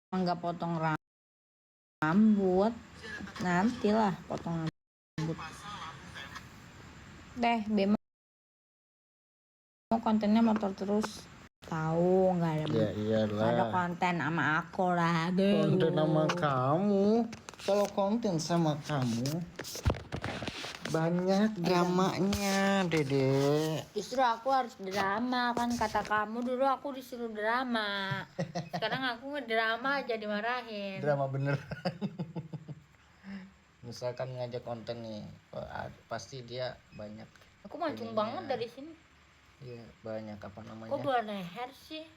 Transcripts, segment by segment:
nggak potong rambut, nantilah potong rambut. Bemo kontennya motor terus. Tahu nggak ada? Ya iyalah. Ada konten sama aku lah. Konten sama kamu. Kalau konten sama kamu banyak dramanya, Dede. Justru aku harus drama, kan kata kamu dulu aku disuruh drama. Sekarang aku ngedrama aja dimarahin. Drama bener. Misalkan ngajak konten nih, pasti dia banyak. Aku mancung banget dari sini. Iya, banyak apa namanya? Kok dua leher sih?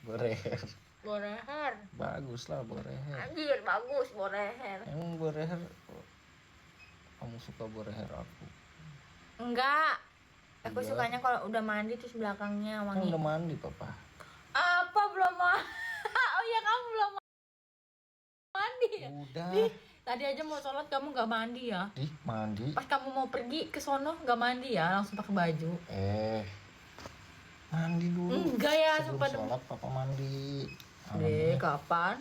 Boreher. Boreher. Bagus lah boreher. Anjir, bagus boreher. Emang boreher? Kamu suka boreher aku? Enggak. Aku Iya. sukanya kalau udah mandi terus belakangnya wangi. Udah mandi, Papa. Apa belum mandi? Oh iya, kamu belum mandi ya? Udah. Tadi aja mau sholat kamu nggak mandi ya? Mandi. Pas kamu mau pergi ke sono nggak mandi ya? Langsung pakai baju. Mandi dulu. Enggak ya, sebelum sholat Papa mandi. Kapan?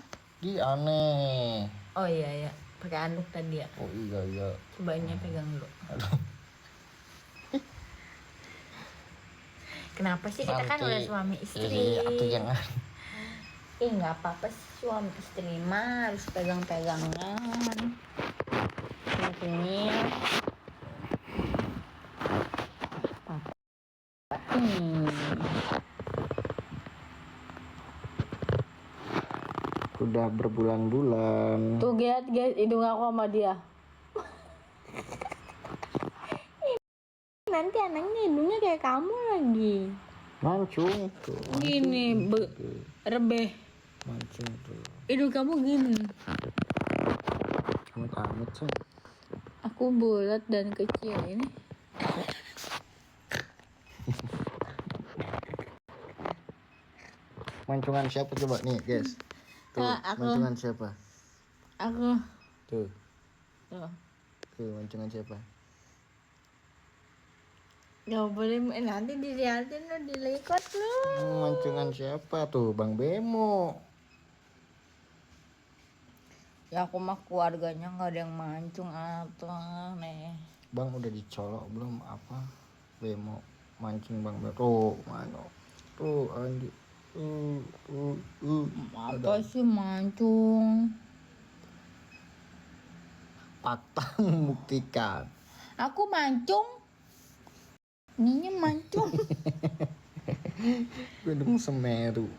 Aneh. Oh iya, pakai anduk tadi ya. Oh iya. Cobainnya pegang dulu. Aduh. Kenapa sih kita kan udah suami istri? Atau jangan. Nggak apa-apa sih, suami istri mah harus pegang-pegangan. Ini Udah berbulan-bulan. tuh lihat guys, hidung aku sama dia. Nanti anaknya hidungnya kayak kamu lagi. Mancung tuh. Gini, rebeh. Mancung tuh. Hidung kamu gini. Amit sih. Aku bulat dan kecil ini. Mancungan siapa coba nih, guys? Tuh, mancungan siapa? Aku. Tuh, mancungan siapa? Gak boleh, nanti dilihatin lo, dilikot lo. Mancungan siapa tuh? Bang Bemo. Ya aku mah keluarganya nggak ada yang mancung atau aneh. Bang udah dicolok belum apa? Bemo mancing Bang Bemo. Tuh, mana? Tuh, Andi. Apa sih mancung? Fakta membuktikan. Aku mancung. Ininya mancung. Gunung Semeru.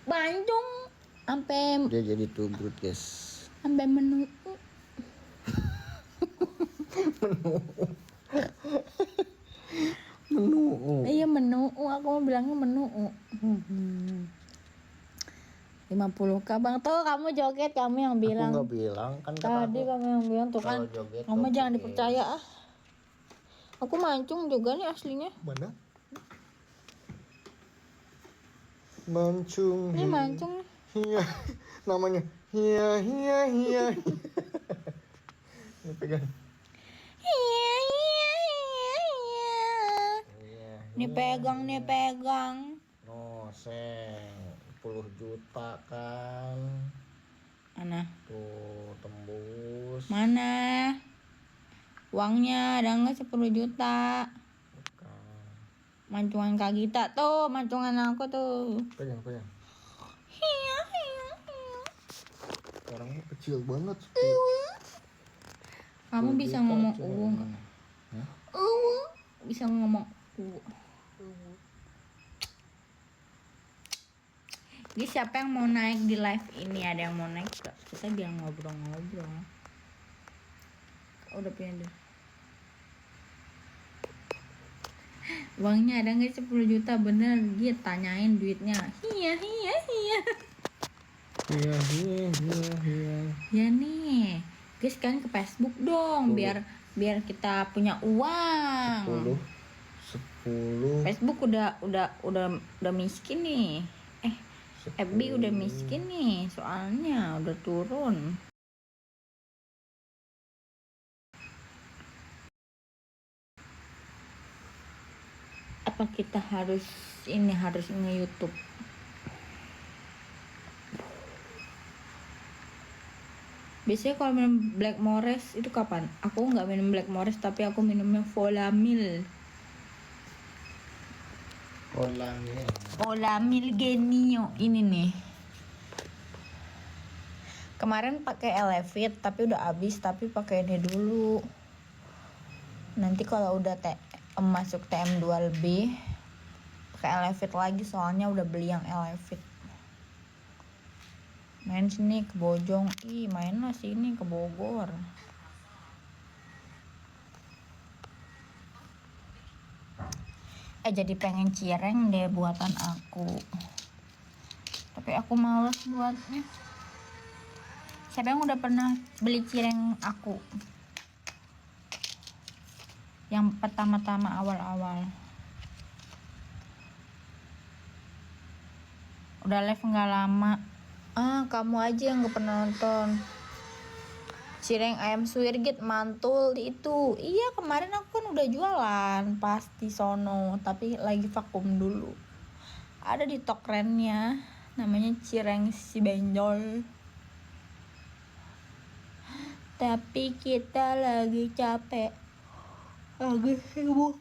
Mancung sampai Dia jadi tubrut, guys. Sampai menu. Iya, menu. Aku mau bilangnya menu. 50k bang, tuh kamu joget, kamu yang bilang. Aku nggak bilang kan. Tadi kamu yang bilang tuh kan. Kamu jangan dipercaya ah. Aku mancung juga nih aslinya. Mana? Mancung. Ini mancung. Iya, namanya. Iya. Ini pegang. Iya. Nih pegang. Noseng 10 juta kan. Mana? Tuh, tembus. Mana? Uangnya ada nggak 10 juta? Bukan. Mancungan Kak Gita tuh, mancungan aku tuh. Pegang. Iya. Orangnya kecil banget. Kamu bisa ngomong nggak? Bisa ngomong Jadi siapa yang mau naik di live ini? Ada yang mau naik gak? Kita biar ngobrol-ngobrol. Udah punya deh. Uangnya ada nggak 10 juta? Bener, dia tanyain duitnya. Iya. Ya nih, guys kan ke Facebook dong, biar kita punya uang. 10. Facebook udah miskin nih. FB udah miskin nih, soalnya udah turun. Apa kita harus nge-YouTube? Biasanya kalau minum Blackmores itu kapan? Aku nggak minum Blackmores, tapi aku minumnya Volamil. Volamil Genio ini nih. Kemarin pakai Elevit tapi udah habis, tapi pakai ini dulu. Nanti kalau udah masuk TM2 lebih pakai Elevit lagi, soalnya udah beli yang Elevit. Main sini ke Bojong, mainlah sini ke Bogor. Jadi pengen cireng deh buatan aku, tapi aku males buatnya. Siapa yang udah pernah beli cireng aku yang pertama-tama awal-awal? Udah live nggak lama. Kamu aja yang gak pernah nonton. Cireng ayam suwirgit mantul itu. Iya, kemarin aku kan udah jualan pas di sono, tapi lagi vakum dulu. Ada di tokrennya, namanya cireng si benjol. Tapi kita lagi capek, lagi sibuk.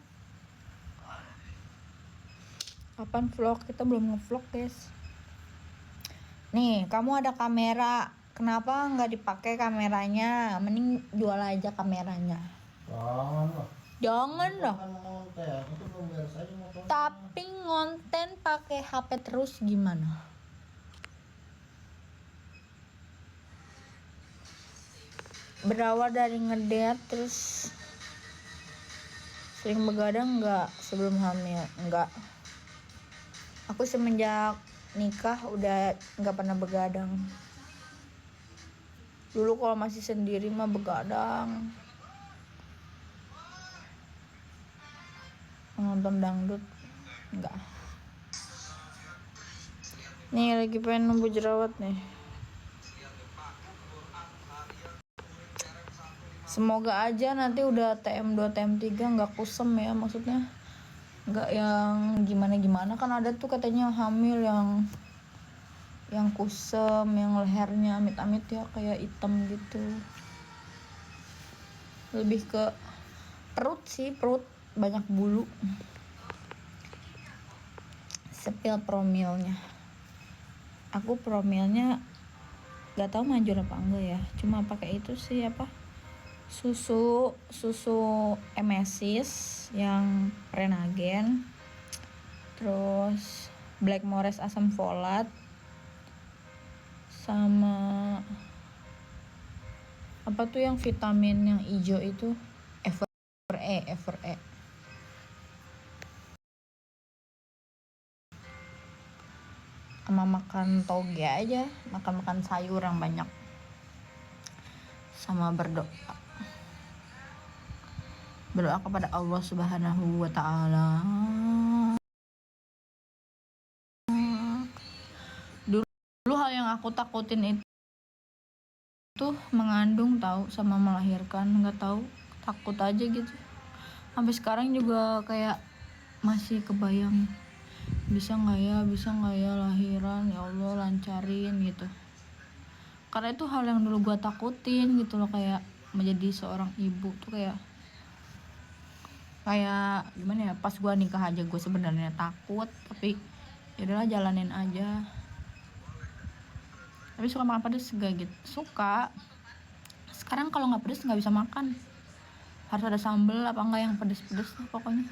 Kapan vlog? Kita belum nge-vlog, guys. Nih, kamu ada kamera, kenapa nggak dipakai kameranya? Mending jual aja kameranya. Jangan lah. Tapi ngonten pakai HP terus gimana? Berawal dari ngedate terus sering begadang nggak sebelum hamil? Nggak. Aku semenjak nikah udah nggak pernah begadang. Dulu kalau masih sendiri mah begadang, nonton dangdut enggak. Nih lagi pengen nunggu jerawat nih. Semoga aja nanti udah TM2 TM3 nggak kusem ya, maksudnya nggak yang gimana-gimana. Kan ada tuh katanya hamil yang kusem, yang lehernya amit-amit ya kayak hitam gitu. Lebih ke perut sih, perut banyak bulu. Sepil promilnya, aku promilnya nggak tahu manjur apa enggak ya, cuma pakai itu sih apa, susu emesis yang Prenagen, terus Blackmores asam folat, sama apa tuh yang vitamin yang hijau itu, Ever E. Sama makan toge aja, makan sayur yang banyak, sama berdoa kepada Allah Subhanahu wa Ta'ala. Dulu hal yang aku takutin itu mengandung tahu sama melahirkan, nggak tahu, takut aja gitu. Sampai sekarang juga kayak masih kebayang, bisa nggak ya lahiran, ya Allah lancarin gitu. Karena itu hal yang dulu gue takutin gitu loh, kayak menjadi seorang ibu tuh kayak gimana ya. Pas gue nikah aja gue sebenarnya takut, tapi yaudahlah jalanin aja. Tapi suka makan pedas gak gitu? Suka. Sekarang kalau nggak pedas nggak bisa makan, harus ada sambal apa enggak yang pedas-pedas lah pokoknya.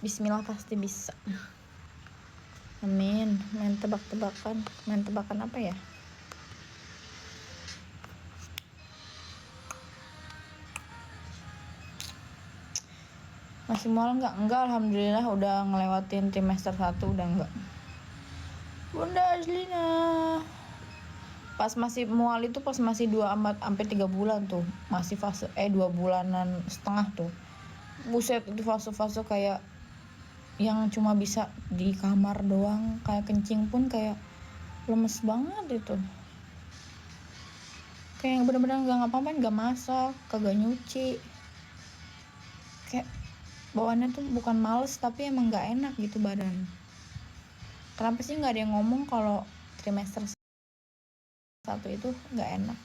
Bismillah pasti bisa. Amin. Main tebakan apa ya? Masih mual nggak? Enggak, alhamdulillah udah ngelewatin trimester 1, udah enggak. Bunda Azlina, pas masih mual itu pas masih 2-3 bulan tuh, masih fase 2 bulanan setengah tuh. Buset, itu fase-fase kayak yang cuma bisa di kamar doang, kayak kencing pun kayak lemes banget itu. Kayak bener-bener gak ngapa-ngapain, gak masak, kagak nyuci. Kayak bawaannya tuh bukan males, tapi emang gak enak gitu badan. Kenapa sih gak ada yang ngomong kalau trimester kelas 1 itu nggak enak.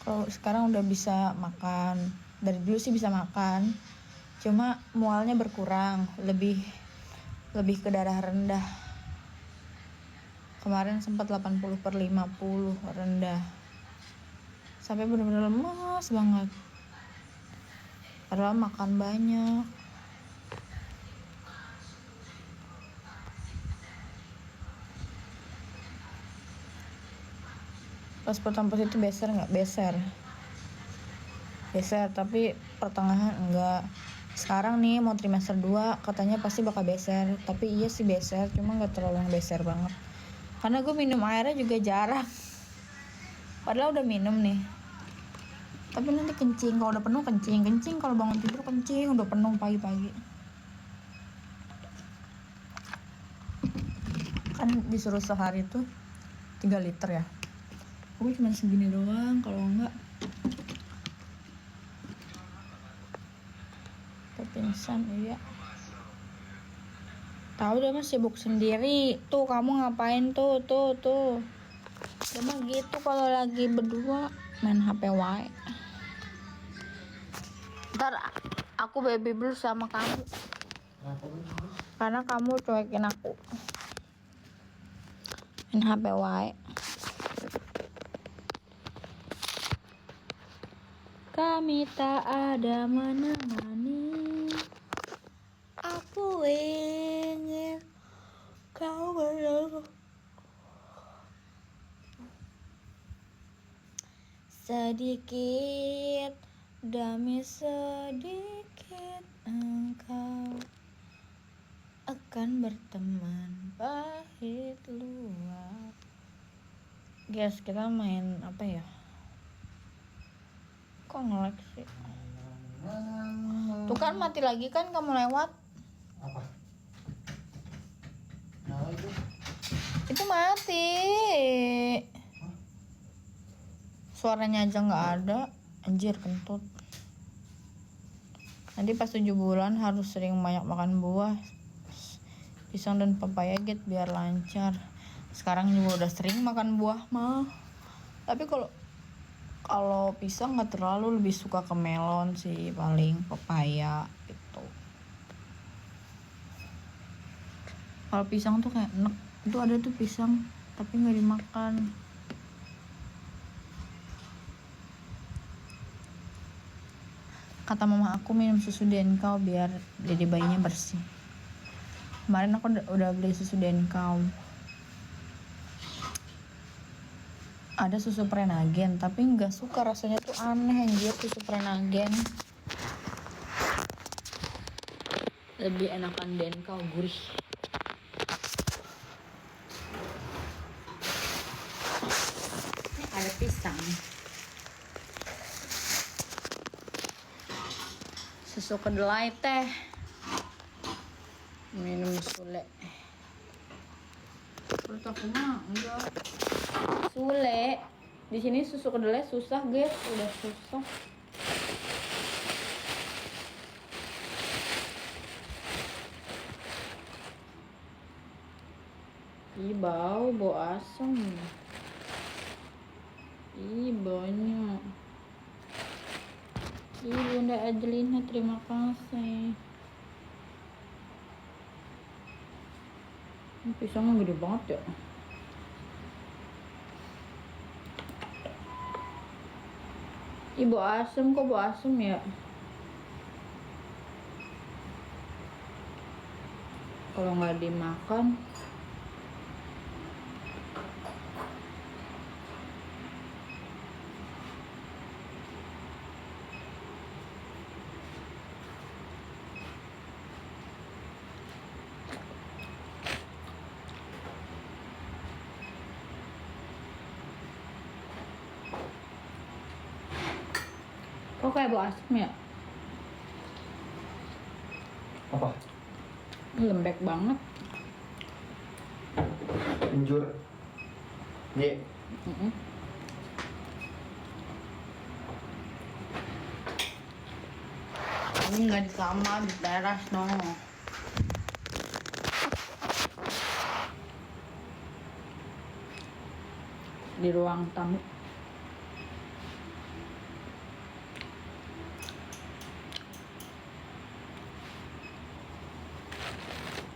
Kalau sekarang udah bisa makan, dari dulu sih bisa makan, cuma mualnya berkurang, lebih ke darah rendah. Kemarin sempat 80/50 rendah, sampai benar-benar lemas banget, padahal makan banyak. Pas pertama itu beser, tapi pertengahan enggak. Sekarang nih mau trimester 2 katanya pasti bakal beser, tapi iya sih beser, cuma nggak terlalu beser banget karena gue minum airnya juga jarang, padahal udah minum nih. Tapi nanti kencing, kalau udah penuh kencing, kalau bangun tidur kencing, udah penuh pagi-pagi. Kan disuruh sehari tuh 3 liter ya, aku cuma segini doang, kalau enggak pingsan. Iya, tahu dia mah sibuk sendiri tuh. Kamu ngapain tuh dia mah gitu kalau lagi berdua main HP wae. Ntar aku baby blue sama kamu karena kamu cuekin aku, main HP wae. Kami tak ada menemani, aku ingin kau berlalu. Sedikit demi sedikit engkau akan berteman pahit luar. Guys, kita main apa ya? Kok nge-lag sih? Tuh kan mati lagi kan kamu lewat. Apa? Nah, Itu mati. Suaranya aja nggak ada. Anjir, kentut. Nanti pas 7 bulan harus sering banyak makan buah, pisang dan pepaya gitu biar lancar. Sekarang juga udah sering makan buah mah. Tapi kalau pisang nggak terlalu, lebih suka ke melon sih, paling pepaya gitu. Kalau pisang tuh kayak enak. Itu ada tuh pisang tapi nggak dimakan. Kata mama aku minum susu Denkau biar dede bayinya bersih. Kemarin aku udah beli susu Denkau. Ada susu Prenagen tapi nggak suka, rasanya tuh aneh anjir susu Prenagen. Lebih enakan Denkau, gurih. Ada pisang. Susu kedelai teh. Minum Sule. Perut aku mah enggak. Sule. Di sini susu kedelai susah, guys. Udah susah. Ih, bau asam. Ih, banyak. Ih, Bunda Adelina, terima kasih. Ini pisangnya gede banget ya. Ibu asem, kok bau asem ya? Kalau nggak dimakan kok kayak bau asem ya? apa? Lembek banget. Injur. Ye. Ini nggak di kamar, di teras dong. di ruang tamu.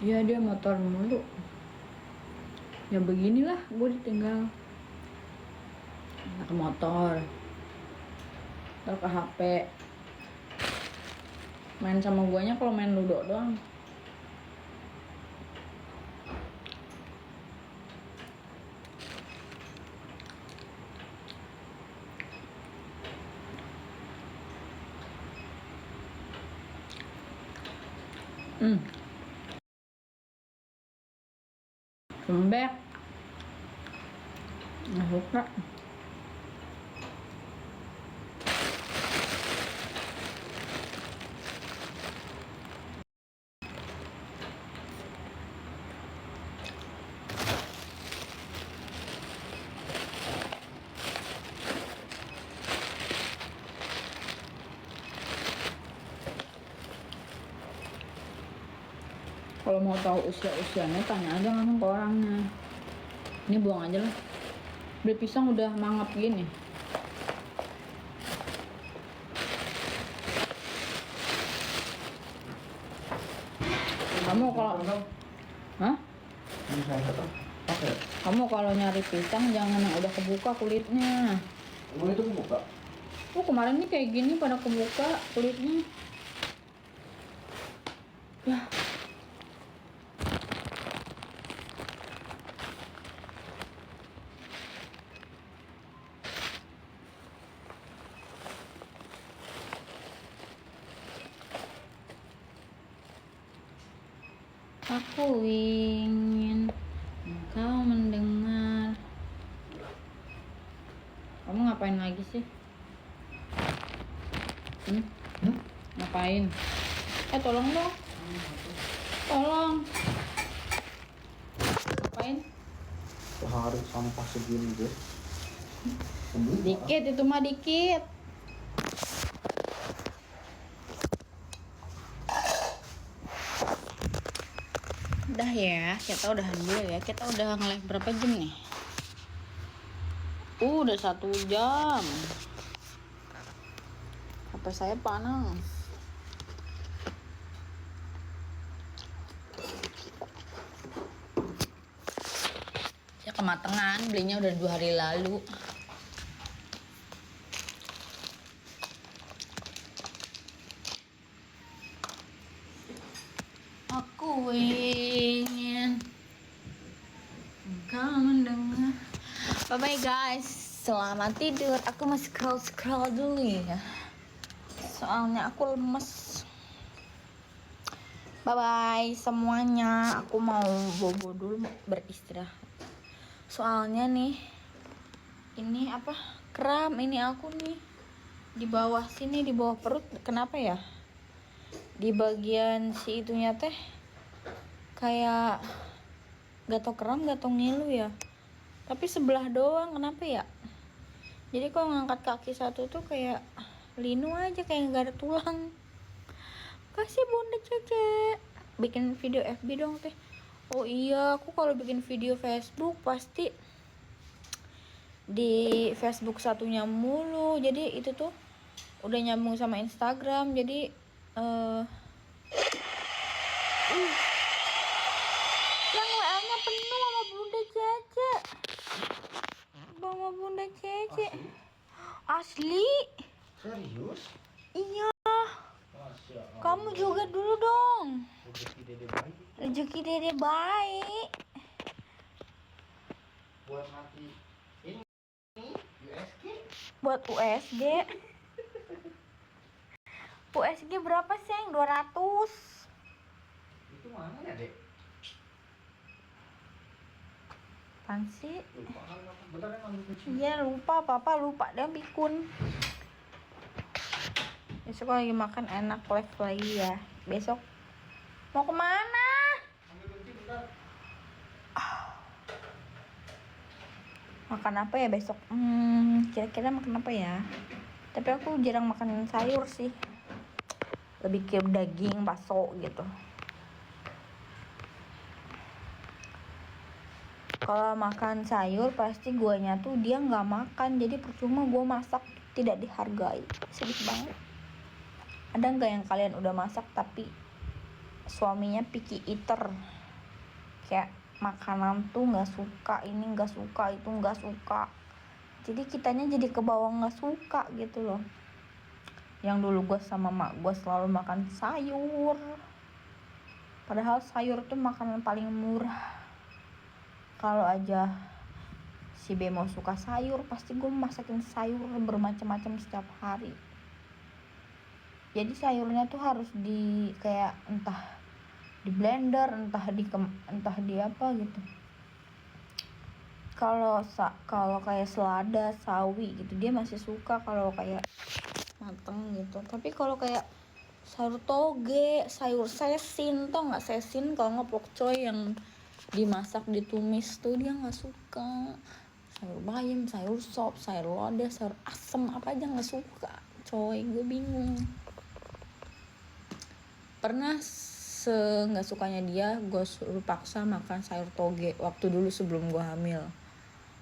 Iya, dia motor mulu. Ya beginilah gue ditinggal. Ke motor, ntar ke HP. Main sama guanya kalau main ludo doang. Lembek. Nggak suka. Kalau mau tahu usia-usianya tanya aja langsung ke orangnya. Ini buang aja lah. Beli pisang udah mangap gini. Kamu kalau Kamu kalau nyari pisang jangan yang udah kebuka kulitnya. Emang itu kebuka? Oh, kemarin nih kayak gini pada kebuka kulitnya. Ya. Aku ingin kau mendengar. Kamu ngapain lagi sih? Ngapain? Tolong dong. Tolong. Ngapain? Sehari sampah segini deh. Dikit itu mah dikit. Udah ya, kita udahan dulu ya. Kita udah nge-live berapa jam nih? Udah 1 jam. HP saya panas. Ya kematangan, belinya udah 2 hari lalu. Aku ingin engkau mendengar. Bye bye guys, selamat tidur. Aku masih scroll dulu ya, soalnya aku lemes. Bye bye semuanya. Aku mau bobo dulu, beristirahat. Soalnya nih, ini apa, kram ini aku nih di bawah sini, di bawah perut. Kenapa ya? Di bagian si itunya teh kayak gak tau kram, gak tau ngilu ya. Tapi sebelah doang, kenapa ya? Jadi kalau ngangkat kaki satu tuh kayak linu aja, kayak gak ada tulang. Kasih Bunda Cece. Bikin video FB dong teh. Oh iya, aku kalau bikin video Facebook pasti di Facebook satunya mulu. Jadi itu tuh udah nyambung sama Instagram. Jadi yang WA-nya penuh sama Bunda Cece. Sama Bunda Cece. Asli? Serius? Iya. Masya Allah. Kamu juga dulu dong. Rezeki dede baik. Rezeki dede baik. Buat nanti ini USG. Buat USG. USG berapa sih yang 200? Itu mana ya, Dek? Apaan sih? Lupa kan, bentar ya ngambil kunci. Iya lupa, papa lupa dia pikun. Besok lagi makan enak, live lagi ya. Besok mau kemana? Ambil kunci bentar. Makan apa ya besok? Kira-kira makan apa ya? Tapi aku jarang makan sayur sih. Lebih ke daging, bakso gitu. Kalau makan sayur pasti guanya tuh dia nggak makan, jadi percuma gue masak, tidak dihargai. Sedih banget. Ada nggak yang kalian udah masak tapi suaminya picky eater, kayak makanan tuh nggak suka, ini nggak suka, itu nggak suka, jadi kitanya jadi kebawa nggak suka gitu loh. Yang dulu gue sama mak gue selalu makan sayur, padahal sayur tuh makanan paling murah. Kalau aja si Bemo suka sayur, pasti gue masakin sayur bermacam-macam setiap hari. Jadi sayurnya tuh harus di kayak entah di blender, entah di apa gitu. Kalau kayak selada, sawi gitu dia masih suka kalau kayak mateng gitu. Tapi kalau kayak sayur toge, sayur sesin, tau nggak sesin, kalau nggak pokcoy yang dimasak ditumis tuh dia nggak suka. Sayur bayam, sayur sop, sayur lodeh, sayur asem apa aja nggak suka coy. Gue bingung. Pernah nggak sukanya dia gue suruh paksa makan sayur toge waktu dulu sebelum gue hamil.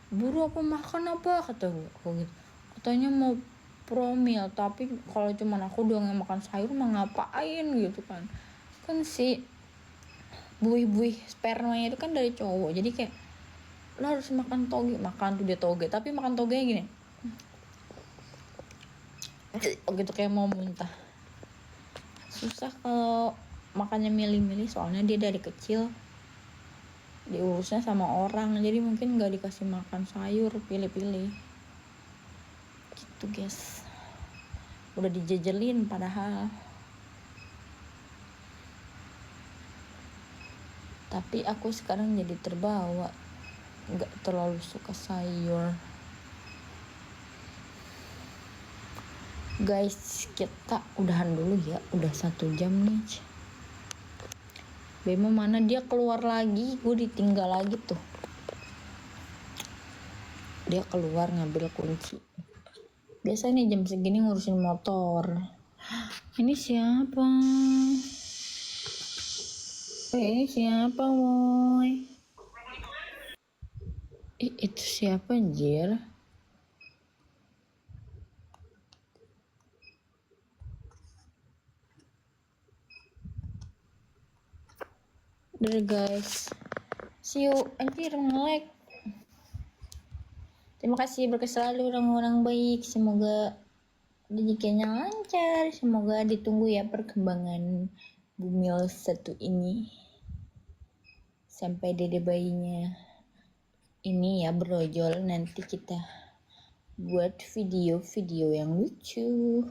Buru apa makan apa, kata gue gitu. Katanya mau promil, tapi kalau cuman aku doang yang makan sayur mah ngapain gitu kan. Kan si buih-buih spermanya itu kan dari cowok, jadi kayak lo harus makan toge. Makan tuh dia toge, tapi makan togenya gini gitu kayak mau muntah. Susah kalau makannya milih-milih, soalnya dia dari kecil diurusnya sama orang, jadi mungkin gak dikasih makan sayur pilih-pilih gitu guys. Udah dijejelin padahal, tapi aku sekarang jadi terbawa, gak terlalu suka sayur. Guys, kita udahan dulu ya, udah 1 jam nih. Bemo mana, dia keluar lagi, gue ditinggal lagi tuh. Dia keluar ngambil kunci. Biasa nih jam segini ngurusin motor. Ini siapa? Ini siapa woy? Itu siapa anjir? Udah guys, see you. Anjir nge-lag. Terima kasih berkah selalu orang-orang baik, semoga rezekinya lancar, semoga ditunggu ya perkembangan Bumil 1 ini sampai dede bayinya ini ya berojol. Nanti kita buat video-video yang lucu.